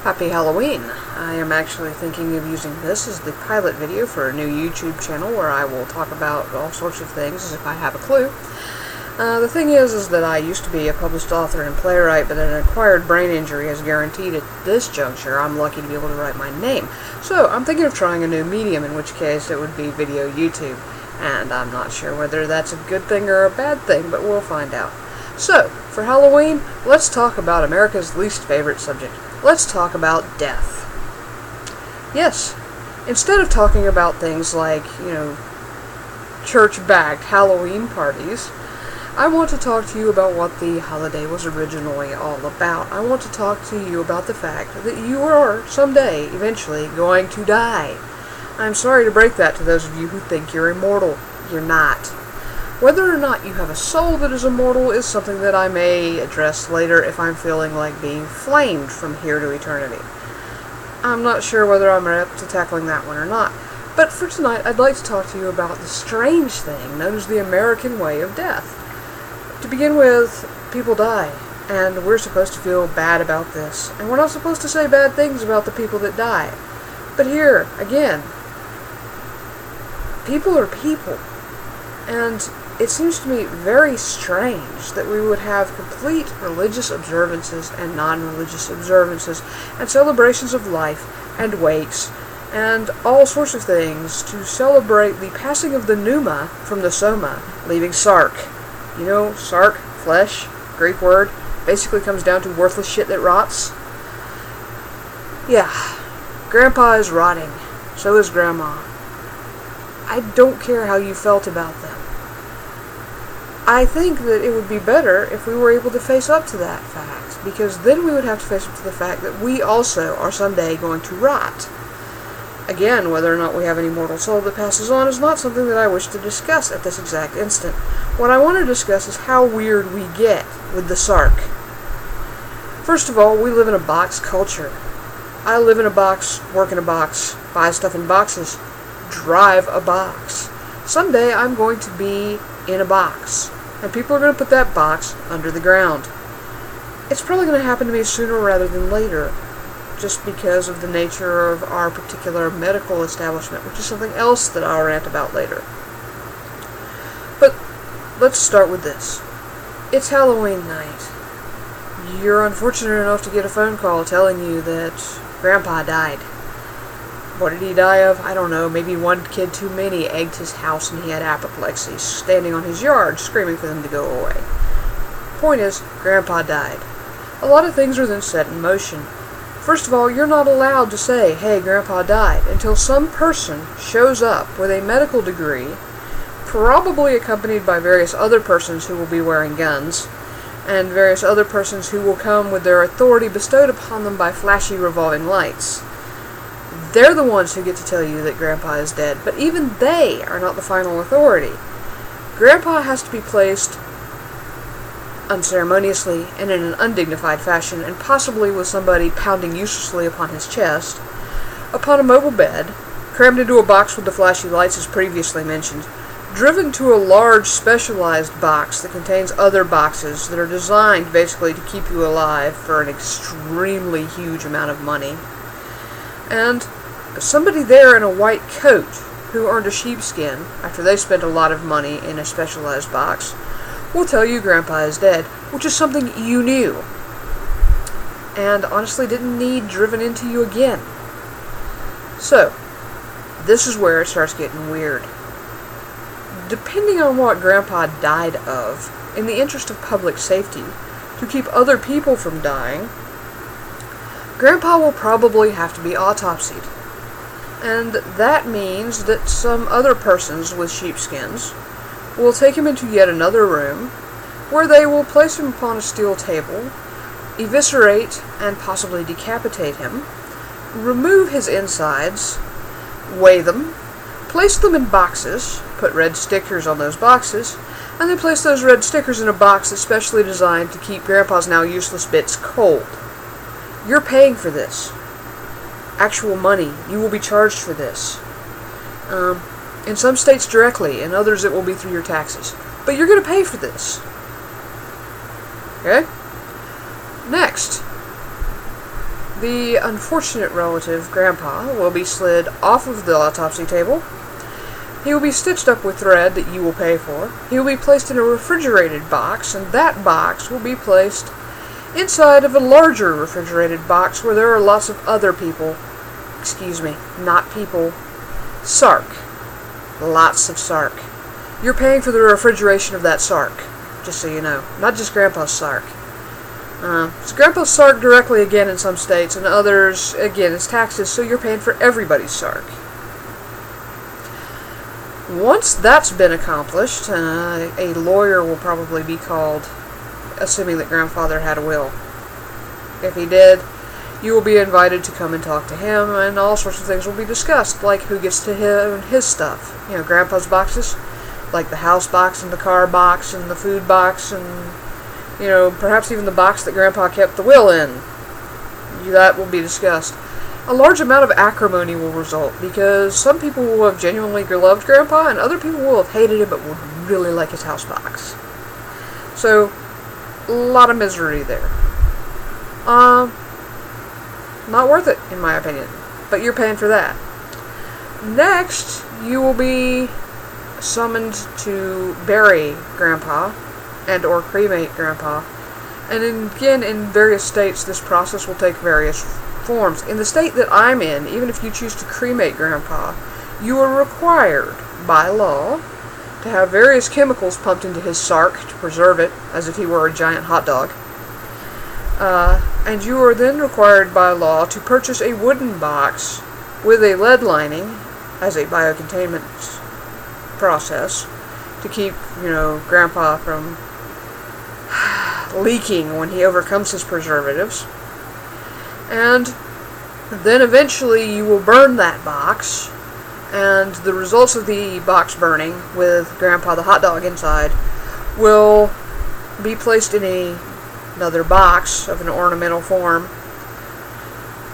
Happy Halloween! I am actually thinking of using this as the pilot video for a new YouTube channel where I will talk about all sorts of things as if I have a clue. The thing is that I used to be a published author and playwright, but an acquired brain injury has guaranteed at this juncture I'm lucky to be able to write my name. So I'm thinking of trying a new medium, in which case it would be video YouTube. And I'm not sure whether that's a good thing or a bad thing, but we'll find out. So, for Halloween, let's talk about America's least favorite subject. Let's talk about death. Yes, instead of talking about things like, church-backed Halloween parties, I want to talk to you about what the holiday was originally all about. I want to talk to you about the fact that you are someday, eventually, going to die. I'm sorry to break that to those of you who think you're immortal. You're not. Whether or not you have a soul that is immortal is something that I may address later if I'm feeling like being flamed from here to eternity. I'm not sure whether I'm up to tackling that one or not, but for tonight I'd like to talk to you about the strange thing known as the American way of death. To begin with, people die, and we're supposed to feel bad about this, and we're not supposed to say bad things about the people that die. But here, again, people are people, and it seems to me very strange that we would have complete religious observances and non-religious observances and celebrations of life and wakes and all sorts of things to celebrate the passing of the pneuma from the soma, leaving sark. You know, sark, flesh, Greek word, basically comes down to worthless shit that rots. Yeah, Grandpa is rotting. So is Grandma. I don't care how you felt about them. I think that it would be better if we were able to face up to that fact, because then we would have to face up to the fact that we also are someday going to rot. Again, whether or not we have an immortal soul that passes on is not something that I wish to discuss at this exact instant. What I want to discuss is how weird we get with the sark. First of all, we live in a box culture. I live in a box, work in a box, buy stuff in boxes, drive a box. Someday I'm going to be in a box, and people are going to put that box under the ground. It's probably going to happen to me sooner rather than later, just because of the nature of our particular medical establishment, which is something else that I'll rant about later. But let's start with this. It's Halloween night. You're unfortunate enough to get a phone call telling you that Grandpa died. What did he die of? I don't know. Maybe one kid too many egged his house and he had apoplexy, standing on his yard, screaming for them to go away. Point is, Grandpa died. A lot of things are then set in motion. First of all, you're not allowed to say, hey, Grandpa died, until some person shows up with a medical degree, probably accompanied by various other persons who will be wearing guns, and various other persons who will come with their authority bestowed upon them by flashy revolving lights. They're the ones who get to tell you that Grandpa is dead, but even they are not the final authority. Grandpa has to be placed unceremoniously and in an undignified fashion, and possibly with somebody pounding uselessly upon his chest, upon a mobile bed, crammed into a box with the flashy lights as previously mentioned, driven to a large specialized box that contains other boxes that are designed basically to keep you alive for an extremely huge amount of money, and somebody there in a white coat who earned a sheepskin after they spent a lot of money in a specialized box will tell you Grandpa is dead, which is something you knew and honestly didn't need driven into you again. So, this is where it starts getting weird. Depending on what Grandpa died of, in the interest of public safety, to keep other people from dying, Grandpa will probably have to be autopsied. And that means that some other persons with sheepskins will take him into yet another room, where they will place him upon a steel table, eviscerate and possibly decapitate him, remove his insides, weigh them, place them in boxes, put red stickers on those boxes, and then place those red stickers in a box that's specially designed to keep Grandpa's now useless bits cold. You're paying for this. Actual money. You will be charged for this. In some states directly, in others it will be through your taxes. But you're going to pay for this. Okay? Next. The unfortunate relative, Grandpa, will be slid off of the autopsy table. He will be stitched up with thread that you will pay for. He will be placed in a refrigerated box, and that box will be placed inside of a larger refrigerated box where there are lots of other people. Excuse me, not people. Sark. Lots of sark. You're paying for the refrigeration of that sark, just so you know. Not just Grandpa's sark. So Grandpa's sark directly again in some states, and others, again, is taxes, so you're paying for everybody's sark. Once that's been accomplished, a lawyer will probably be called, assuming that Grandfather had a will. If he did, you will be invited to come and talk to him, and all sorts of things will be discussed, like who gets to his stuff. You know, Grandpa's boxes, like the house box and the car box and the food box and, you know, perhaps even the box that Grandpa kept the will in. That will be discussed. A large amount of acrimony will result, because some people will have genuinely loved Grandpa, and other people will have hated him but would really like his house box. So, a lot of misery there. Not worth it, in my opinion. But you're paying for that. Next, you will be summoned to bury Grandpa and or cremate Grandpa. And again, in various states, this process will take various forms. In the state that I'm in, even if you choose to cremate Grandpa, you are required, by law, to have various chemicals pumped into his sark to preserve it, as if he were a giant hot dog. And you are then required by law to purchase a wooden box with a lead lining as a biocontainment process to keep, you know, Grandpa from leaking when he overcomes his preservatives. And then eventually you will burn that box, and the results of the box burning with Grandpa the hot dog inside will be placed in another box of an ornamental form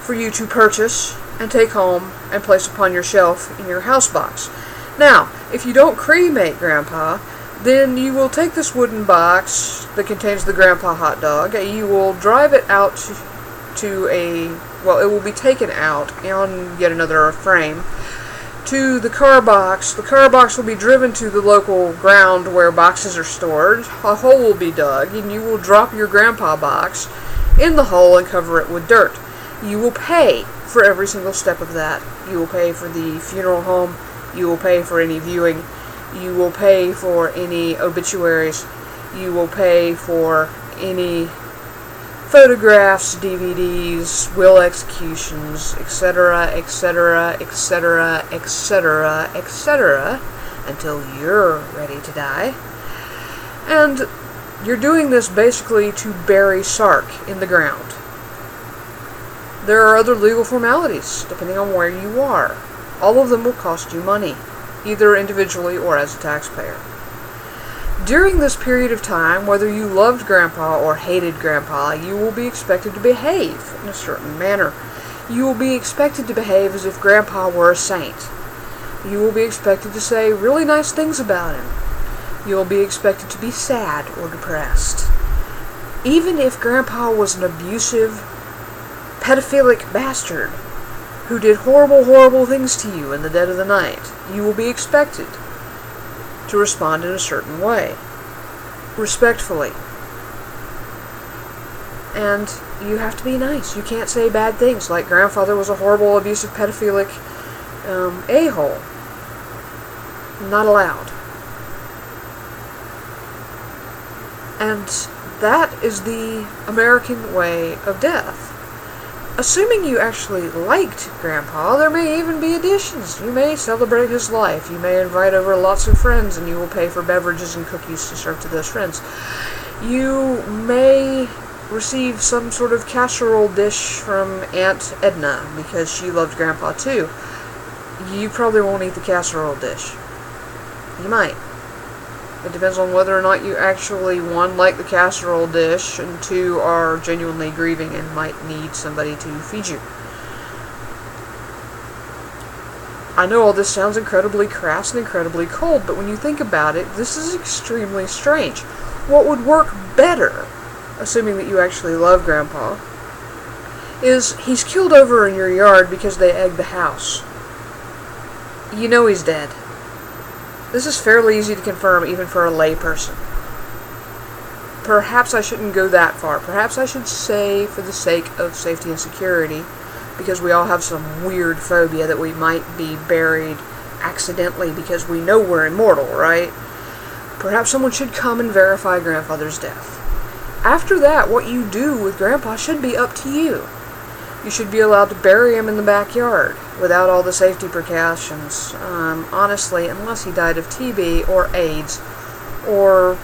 for you to purchase and take home and place upon your shelf in your house box. Now, if you don't cremate Grandpa, then you will take this wooden box that contains the Grandpa hot dog, you will drive it out to it will be taken out on yet another frame to the car box. The car box will be driven to the local ground where boxes are stored. A hole will be dug, and you will drop your Grandpa box in the hole and cover it with dirt. You will pay for every single step of that. You will pay for the funeral home. You will pay for any viewing. You will pay for any obituaries. You will pay for any photographs, DVDs, will executions, etc., etc., etc., etc., etc., until you're ready to die. And you're doing this basically to bury sark in the ground. There are other legal formalities, depending on where you are. All of them will cost you money, either individually or as a taxpayer. During this period of time, whether you loved Grandpa or hated Grandpa, you will be expected to behave in a certain manner. You will be expected to behave as if Grandpa were a saint. You will be expected to say really nice things about him. You will be expected to be sad or depressed. Even if Grandpa was an abusive, pedophilic bastard who did horrible, horrible things to you in the dead of the night, you will be expected to respond in a certain way, respectfully. And you have to be nice. You can't say bad things, like Grandfather was a horrible, abusive, pedophilic a-hole. Not allowed. And that is the American way of death. Assuming you actually liked Grandpa, there may even be additions. You may celebrate his life. You may invite over lots of friends, and you will pay for beverages and cookies to serve to those friends. You may receive some sort of casserole dish from Aunt Edna, because she loved Grandpa too. You probably won't eat the casserole dish. You might. It depends on whether or not you actually, one, like the casserole dish, and two, are genuinely grieving and might need somebody to feed you. I know all this sounds incredibly crass and incredibly cold, but when you think about it, this is extremely strange. What would work better, assuming that you actually love Grandpa, is he's killed over in your yard because they egged the house. You know he's dead. This is fairly easy to confirm even for a lay person. Perhaps I shouldn't go that far. Perhaps I should say, for the sake of safety and security, because we all have some weird phobia that we might be buried accidentally because we know we're immortal, right? Perhaps someone should come and verify Grandfather's death. After that, what you do with Grandpa should be up to you. You should be allowed to bury him in the backyard without all the safety precautions. Honestly, unless he died of TB or AIDS or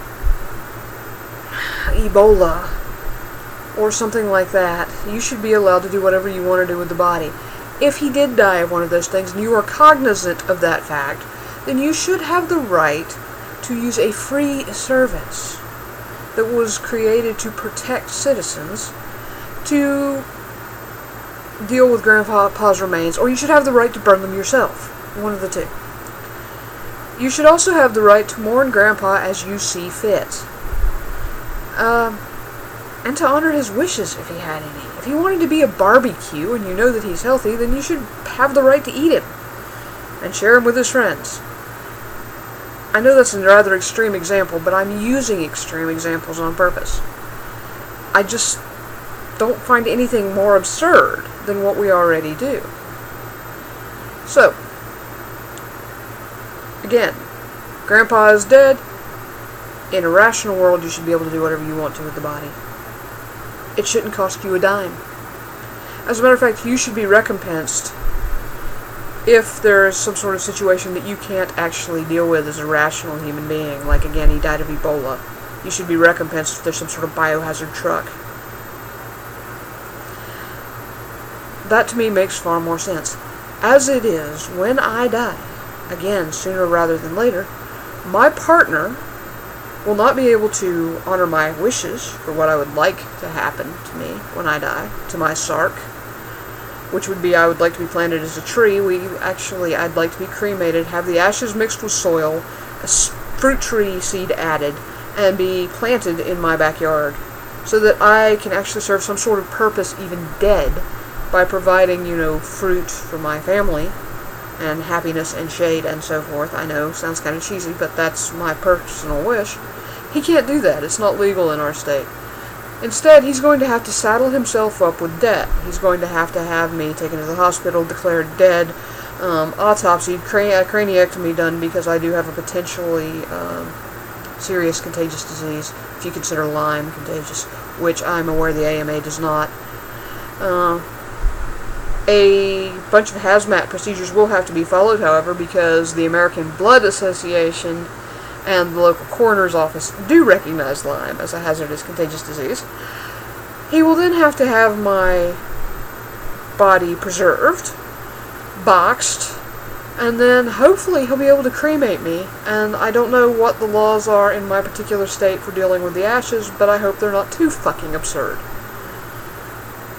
Ebola or something like that, you should be allowed to do whatever you want to do with the body. If he did die of one of those things and you are cognizant of that fact, then you should have the right to use a free service that was created to protect citizens to deal with Grandpa's remains, or you should have the right to burn them yourself. One of the two. You should also have the right to mourn Grandpa as you see fit. And to honor his wishes if he had any. If he wanted to be a barbecue and you know that he's healthy, then you should have the right to eat him and share him with his friends. I know that's a rather extreme example, but I'm using extreme examples on purpose. I just don't find anything more absurd than what we already do. So, again, Grandpa is dead. In a rational world, you should be able to do whatever you want to with the body. It shouldn't cost you a dime. As a matter of fact, you should be recompensed if there is some sort of situation that you can't actually deal with as a rational human being. Like, again, he died of Ebola. You should be recompensed if there's some sort of biohazard truck. That, to me, makes far more sense. As it is, when I die, again, sooner rather than later, my partner will not be able to honor my wishes for what I would like to happen to me when I die, to my sark, which would be I would like to be planted as a tree. I'd like to be cremated, have the ashes mixed with soil, a fruit tree seed added, and be planted in my backyard, so that I can actually serve some sort of purpose even dead by providing, fruit for my family, and happiness and shade and so forth. I know, sounds kind of cheesy, but that's my personal wish. He can't do that. It's not legal in our state. Instead, he's going to have to saddle himself up with debt. He's going to have me taken to the hospital, declared dead, autopsied, craniectomy done because I do have a potentially serious contagious disease, if you consider Lyme contagious, which I'm aware the AMA does not. A bunch of hazmat procedures will have to be followed, however, because the American Blood Association and the local coroner's office do recognize Lyme as a hazardous contagious disease. He will then have to have my body preserved, boxed, and then hopefully he'll be able to cremate me. And I don't know what the laws are in my particular state for dealing with the ashes, but I hope they're not too fucking absurd.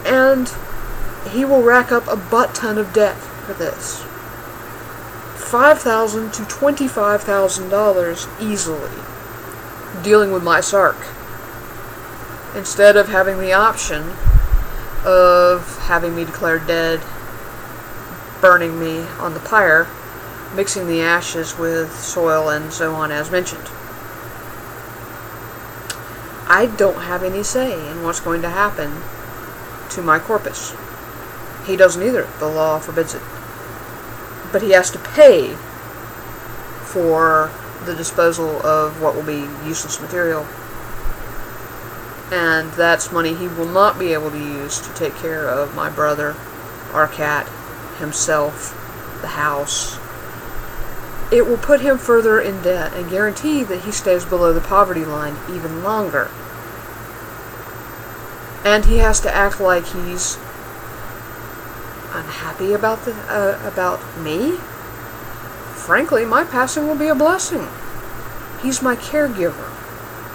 And he will rack up a butt ton of debt for this. $5,000 to $25,000 easily, dealing with my sark, instead of having the option of having me declared dead, burning me on the pyre, mixing the ashes with soil and so on as mentioned. I don't have any say in what's going to happen to my corpus. He doesn't either. The law forbids it. But he has to pay for the disposal of what will be useless material. And that's money he will not be able to use to take care of my brother, our cat, himself, the house. It will put him further in debt and guarantee that he stays below the poverty line even longer. And he has to act like he's unhappy about me. Frankly, my passing will be a blessing. He's my caregiver.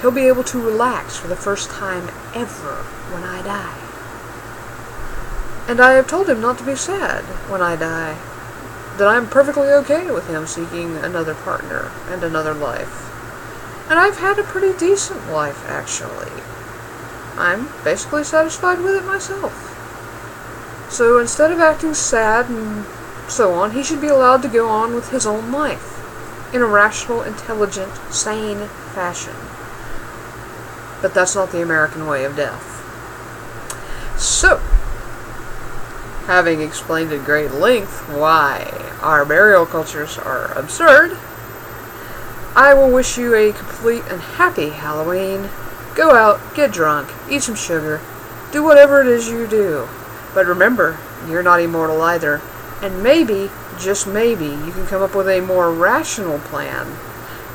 He'll be able to relax for the first time ever when I die. And I have told him not to be sad when I die. That I'm perfectly okay with him seeking another partner and another life. And I've had a pretty decent life, actually. I'm basically satisfied with it myself. So instead of acting sad and so on, he should be allowed to go on with his own life in a rational, intelligent, sane fashion. But that's not the American way of death. So, having explained at great length why our burial cultures are absurd, I will wish you a complete and happy Halloween. Go out, get drunk, eat some sugar, do whatever it is you do. But remember, you're not immortal either. And maybe, just maybe, you can come up with a more rational plan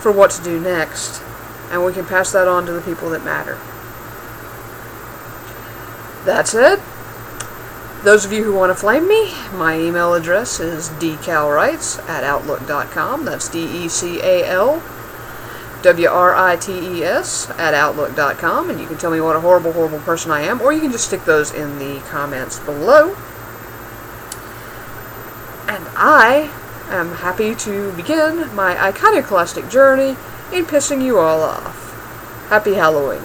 for what to do next. And we can pass that on to the people that matter. That's it. Those of you who want to flame me, my email address is decalrites@outlook.com. That's DECALWRITES@outlook.com. And you can tell me what a horrible, horrible person I am, or you can just stick those in the comments below. And I am happy to begin my iconoclastic journey in pissing you all off. Happy Halloween.